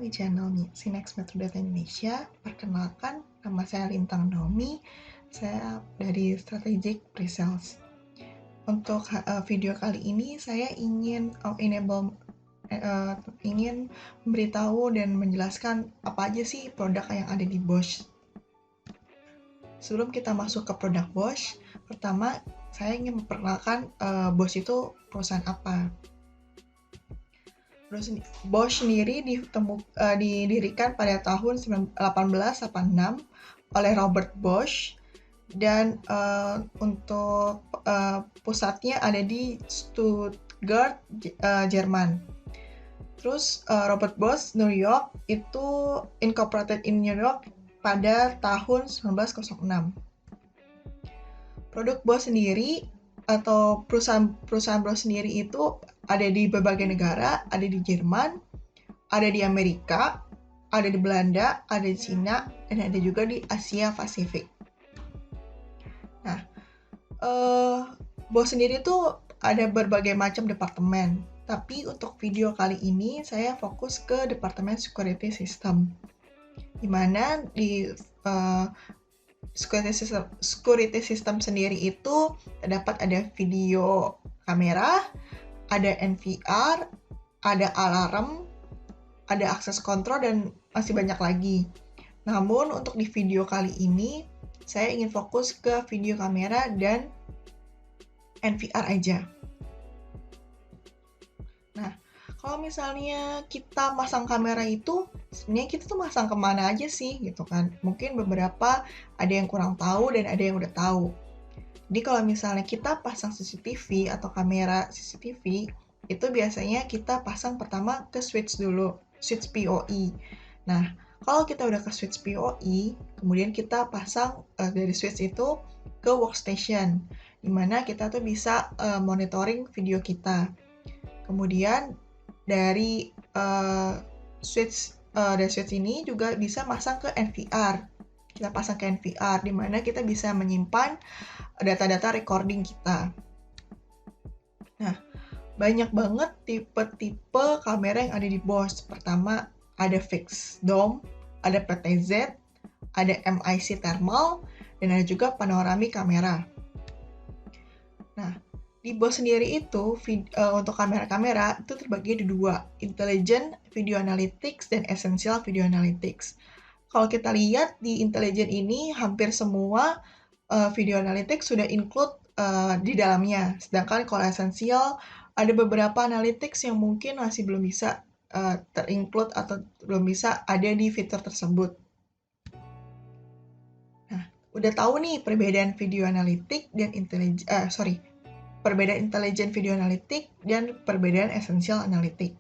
di channel Sinex Metro Data Indonesia. Perkenalkan, nama saya Lintang Naomi, saya dari Strategic Pre-Sales. Untuk video kali ini, saya ingin memberitahu dan menjelaskan apa aja sih produk yang ada di Bosch. Sebelum kita masuk ke produk Bosch, pertama saya ingin memperkenalkan Bosch itu perusahaan apa. Bosch sendiri didirikan pada tahun 1886 oleh Robert Bosch dan untuk pusatnya ada di Stuttgart, Jerman. Terus Robert Bosch New York itu incorporated in New York pada tahun 1906. Produk Bosch sendiri atau perusahaan Bosch sendiri itu ada di berbagai negara, ada di Jerman, ada di Amerika, ada di Belanda, ada di Cina, dan ada juga di Asia Pasifik. Nah, Bosch sendiri tuh ada berbagai macam departemen, tapi untuk video kali ini saya fokus ke Departemen Security System, di mana di security system sendiri itu terdapat ada video kamera, ada NVR, ada alarm, ada akses kontrol, dan masih banyak lagi. Namun untuk di video kali ini, saya ingin fokus ke video kamera dan NVR aja. Nah, kalau misalnya kita masang kamera itu, sebenarnya kita tuh masang kemana aja sih gitu kan? Mungkin beberapa ada yang kurang tahu dan ada yang udah tahu. Jadi kalau misalnya kita pasang CCTV atau kamera CCTV, itu biasanya kita pasang pertama ke switch dulu, switch PoE. Nah, kalau kita udah ke switch PoE, kemudian kita pasang dari switch itu ke workstation, di mana kita tuh bisa monitoring video kita. Kemudian dari switch ini juga bisa masang ke NVR. Kita pasang ke NVR, di mana kita bisa menyimpan data-data recording kita. Nah, banyak banget tipe-tipe kamera yang ada di Bosch. Pertama, ada fixed dome, ada PTZ, ada MIC thermal, dan ada juga panoramic kamera. Nah, di Bosch sendiri itu untuk kamera-kamera itu terbagi di dua, Intelligent Video Analytics dan Essential Video Analytics. Kalau kita lihat di Intelligent ini hampir semua video analytics sudah include di dalamnya. Sedangkan kalau Essential ada beberapa analytics yang mungkin masih belum bisa terinclude atau belum bisa ada di fitur tersebut. Nah, udah tahu nih perbedaan video analytic dan perbedaan intelligent video analytic dan perbedaan essential analytic.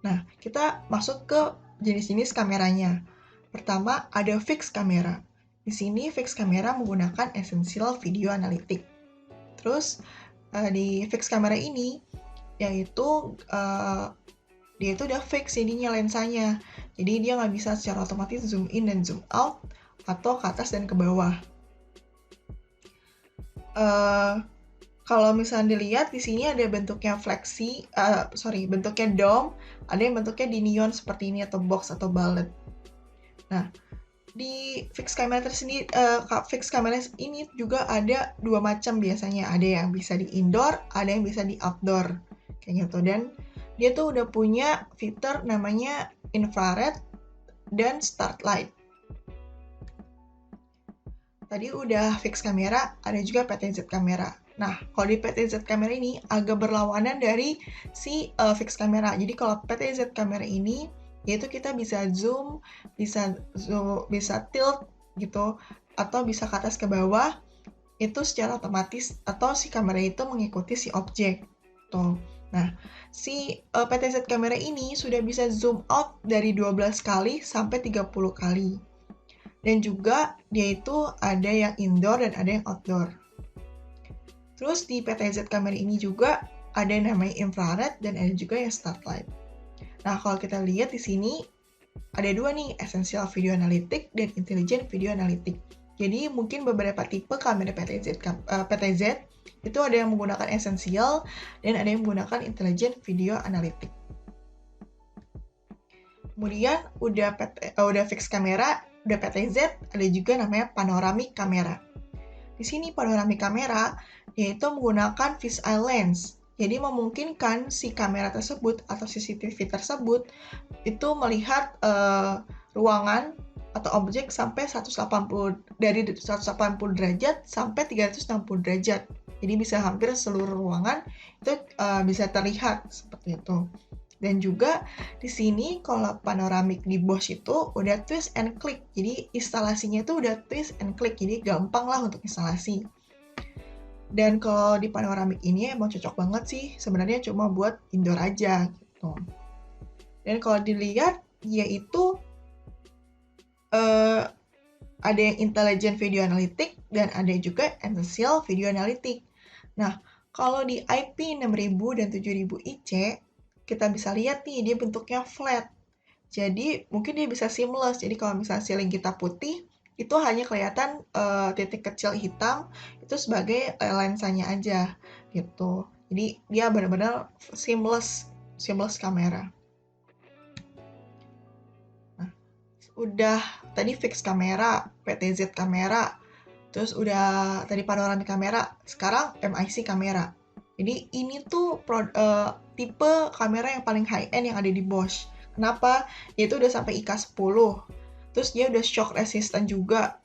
Nah, kita masuk ke jenis-jenis kameranya. Pertama, ada fixed kamera. Di sini fixed kamera menggunakan essential video analytic. Terus di fixed kamera ini yaitu dia itu udah fix jadinya lensanya. Jadi dia nggak bisa secara otomatis zoom in dan zoom out atau ke atas dan ke bawah. Kalau misalnya dilihat di sini ada bentuknya bentuknya dome, ada yang bentuknya di neon seperti ini atau box atau bullet. Nah, di fixed camera ini juga ada dua macam biasanya. Ada yang bisa di indoor, ada yang bisa di outdoor. Kayak gitu. Dan dia tuh udah punya fitur namanya infrared dan start light. Tadi udah fixed kamera, ada juga PTZ kamera. Nah, kalau di PTZ kamera ini agak berlawanan dari si fixed kamera. Jadi kalau PTZ kamera ini yaitu kita bisa zoom, bisa tilt gitu, atau bisa ke atas ke bawah, itu secara otomatis, atau si kamera itu mengikuti si objek. Tuh. Nah, si PTZ kamera ini sudah bisa zoom out dari 12 kali sampai 30 kali. Dan juga dia itu ada yang indoor dan ada yang outdoor. Terus di PTZ kamera ini juga ada yang namanya infrared dan ada juga yang start light. Nah, kalau kita lihat di sini ada dua nih, essential video analytic dan intelligent video analytic. Jadi mungkin beberapa tipe kamera PTZ itu ada yang menggunakan essential dan ada yang menggunakan intelligent video analytic. Kemudian udah fix kamera, udah PTZ, ada juga namanya panoramic kamera. Di sini panoramic kamera yaitu menggunakan fisheye lens. Jadi memungkinkan si kamera tersebut atau CCTV tersebut itu melihat ruangan atau objek sampai 180 dari 180 derajat sampai 360 derajat. Jadi bisa hampir seluruh ruangan itu bisa terlihat seperti itu. Dan juga di sini kalau panoramik di Bosch itu udah twist and click. Jadi instalasinya itu udah twist and click. Jadi gampang lah untuk instalasi. Dan kalau di panoramik ini emang cocok banget sih. Sebenarnya cuma buat indoor aja gitu. Dan kalau dilihat yaitu ada yang intelligent video analytic dan ada juga essential video analytic. Nah, kalau di IP 6000 dan 7000 IC kita bisa lihat nih, dia bentuknya flat. Jadi, mungkin dia bisa seamless. Jadi, kalau misalnya ceiling kita putih, itu hanya kelihatan titik kecil hitam, itu sebagai lensanya aja, gitu. Jadi, dia benar-benar seamless kamera. Nah, udah tadi fix kamera, PTZ kamera, terus udah tadi panoramic kamera, sekarang MIC kamera. Jadi ini tuh tipe kamera yang paling high-end yang ada di Bosch. Kenapa? Dia tuh udah sampai IK10. Terus dia udah shock resistant juga.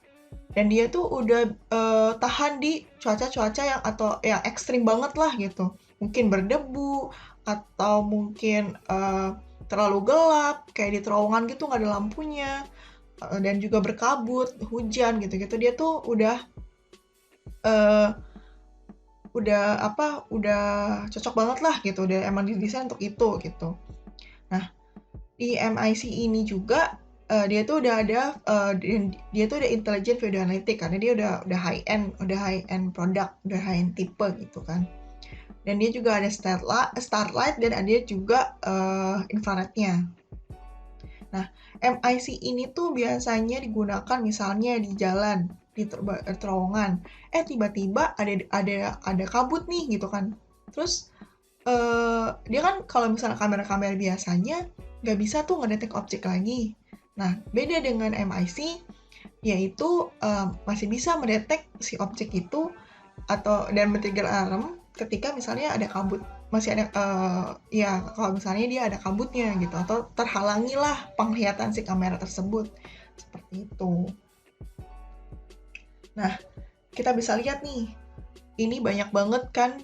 Dan dia tuh udah tahan di cuaca-cuaca yang ekstrim banget lah gitu. Mungkin berdebu, atau mungkin terlalu gelap, kayak di terowongan gitu nggak ada lampunya, dan juga berkabut, hujan gitu-gitu. Dia tuh udah cocok banget lah gitu, udah emang didesain untuk itu gitu. Nah, di MIC ini juga dia tuh udah intelligent video analytic karena dia udah high end product, udah high end tipe gitu kan. Dan dia juga ada starlight dan ada juga infrarednya. Nah, MIC ini tuh biasanya digunakan misalnya di jalan, di terowongan. Tiba-tiba ada kabut nih gitu kan. Terus dia kan kalau misalnya kamera-kamera biasanya nggak bisa tuh ngedetek objek lagi. Nah, beda dengan MIC, yaitu masih bisa mendetek si objek itu dan men-trigger alarm ketika misalnya ada kabut. Masih ada, kalau misalnya dia ada kabutnya gitu, atau terhalangilah penglihatan si kamera tersebut. Seperti itu. Nah, kita bisa lihat nih, ini banyak banget kan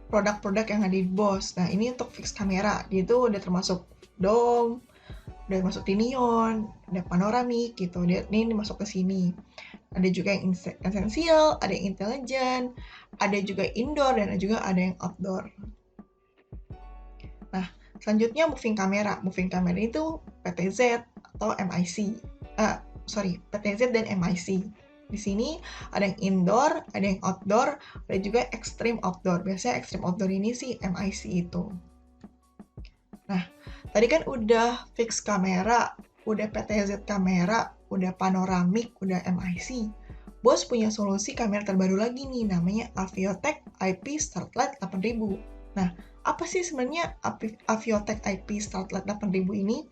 produk-produk yang ada di Bosch. Nah, ini untuk fix kamera. Dia itu udah termasuk dome, udah masuk di neon, ada panoramik gitu. Ini masuk ke sini. Ada juga yang essential, ada yang intelligent, ada juga indoor, dan juga ada yang outdoor. Nah, selanjutnya moving camera. Moving camera itu PTZ atau MIC. PTZ dan MIC. Di sini ada yang indoor, ada yang outdoor, ada juga extreme outdoor. Biasanya extreme outdoor ini sih MIC itu. Nah, tadi kan udah fix kamera, udah PTZ kamera, udah panoramik, udah MIC. Bosch punya solusi kamera terbaru lagi nih, namanya Aviotec IP Starlight 8000. Nah, apa sih sebenarnya Aviotec IP Starlight 8000 ini?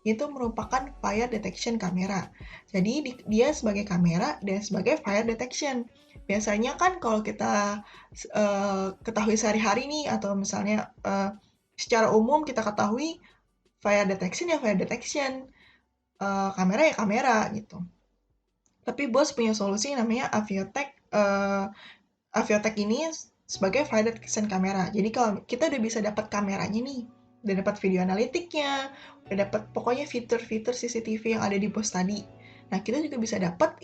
Itu merupakan fire detection kamera. Jadi dia sebagai kamera dan sebagai fire detection. Biasanya kan kalau kita ketahui sehari-hari nih, atau misalnya secara umum kita ketahui fire detection ya fire detection, kamera ya kamera gitu. Tapi Bosch punya solusi namanya Aviotec. Aviotec ini sebagai fire detection kamera. Jadi kalau kita udah bisa dapat kameranya nih, udah dapat video analitiknya, udah dapat pokoknya fitur-fitur CCTV yang ada di Bosch tadi. Nah, kita juga bisa dapat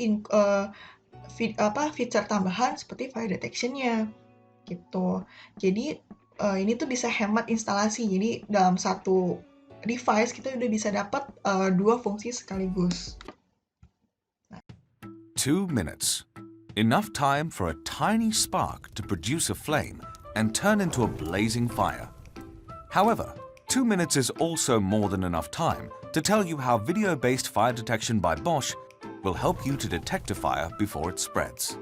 feature tambahan seperti fire detection-nya gitu. Jadi ini tuh bisa hemat instalasi. Jadi dalam satu device kita udah bisa dapat 2 fungsi sekaligus. 2 minutes. Enough time for a tiny spark to produce a flame and turn into a blazing fire. However, 2 minutes is also more than enough time to tell you how video-based fire detection by Bosch will help you to detect a fire before it spreads.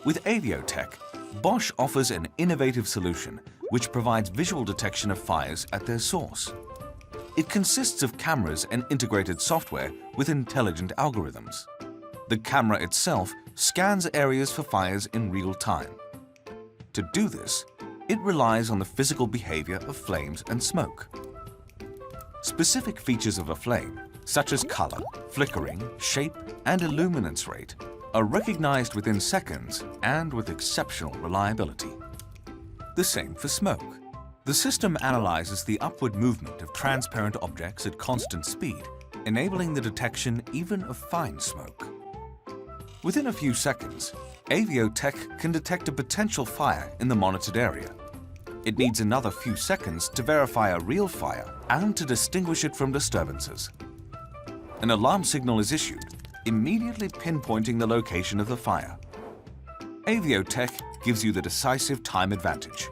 With Aviotec, Bosch offers an innovative solution which provides visual detection of fires at their source. It consists of cameras and integrated software with intelligent algorithms. The camera itself scans areas for fires in real time. To do this, it relies on the physical behavior of flames and smoke. Specific features of a flame, such as color, flickering, shape, and illuminance rate, are recognized within seconds and with exceptional reliability. The same for smoke. The system analyzes the upward movement of transparent objects at constant speed, enabling the detection even of fine smoke. Within a few seconds, Aviotech can detect a potential fire in the monitored area. It needs another few seconds to verify a real fire and to distinguish it from disturbances. An alarm signal is issued, immediately pinpointing the location of the fire. Aviotech gives you the decisive time advantage.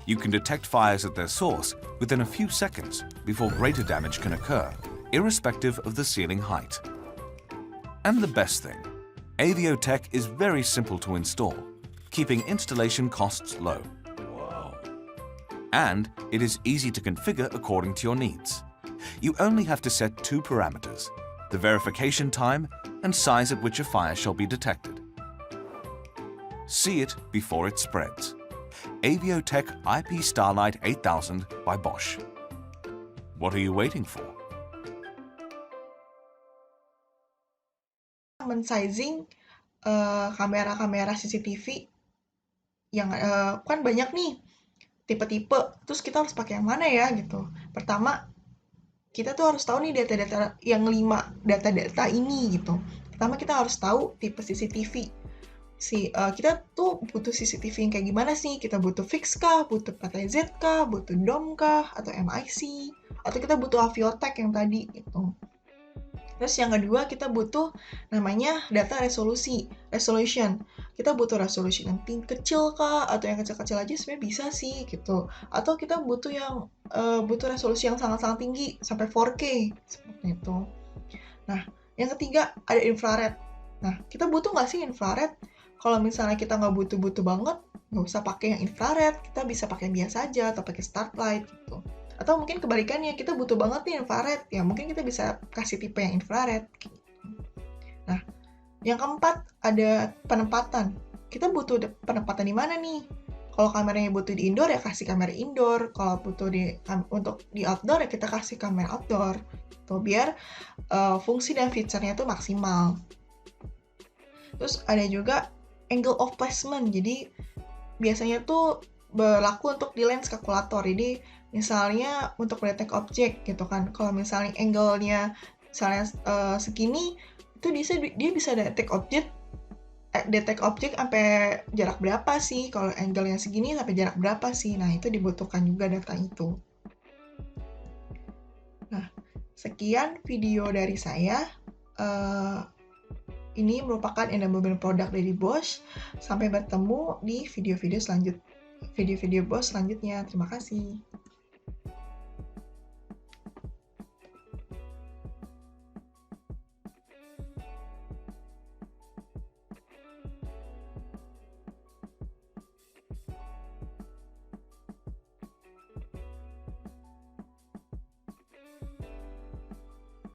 You can detect fires at their source within a few seconds before greater damage can occur, irrespective of the ceiling height. And the best thing, Aviotech is very simple to install, keeping installation costs low. And it is easy to configure according to your needs. You only have to set two parameters: the verification time and size at which a fire shall be detected. See it before it spreads. Aviotech IP Starlight 8000 by Bosch. What are you waiting for? Men-sizing kamera-kamera CCTV yang kan banyak nih tipe-tipe, terus kita harus pakai yang mana ya gitu. Pertama, kita tuh harus tahu nih data-data yang 5 data-data ini gitu. Pertama kita harus tahu tipe CCTV. Kita tuh butuh CCTV yang kayak gimana sih? Kita butuh fix kah? Butuh PTZ kah? Butuh DOM kah? Atau MIC? Atau kita butuh Aviotech yang tadi gitu. Terus yang kedua kita butuh namanya data resolution. Kita butuh resolusi yang kecil kah? Atau yang kecil-kecil aja sebenarnya bisa sih gitu. Atau kita butuh yang butuh resolusi yang sangat-sangat tinggi sampai 4K seperti itu. Nah, yang ketiga ada infrared. Nah, kita butuh nggak sih infrared? Kalau misalnya kita nggak butuh-butuh banget, nggak usah pakai yang infrared, kita bisa pakai yang biasa aja atau pakai starlight gitu. Atau mungkin kebalikannya, kita butuh banget nih infrared, ya mungkin kita bisa kasih tipe yang infrared. Nah, yang keempat ada penempatan. Kita butuh penempatan di mana nih? Kalau kameranya butuh di indoor ya kasih kamera indoor, kalau butuh untuk di outdoor ya kita kasih kamera outdoor. Tuh, biar fungsi dan feature-nya tuh maksimal. Terus ada juga angle of placement. Jadi biasanya tuh berlaku untuk di lens kalkulator. Jadi misalnya untuk mendetek objek gitu kan. Kalau misalnya angle-nya misalnya segini, itu dia bisa detek objek sampai jarak berapa sih? Kalau angle-nya segini sampai jarak berapa sih? Nah, itu dibutuhkan juga data itu. Nah, sekian video dari saya. Ini merupakan enablement product dari Bosch. Sampai bertemu di video-video Bosch selanjutnya. Terima kasih.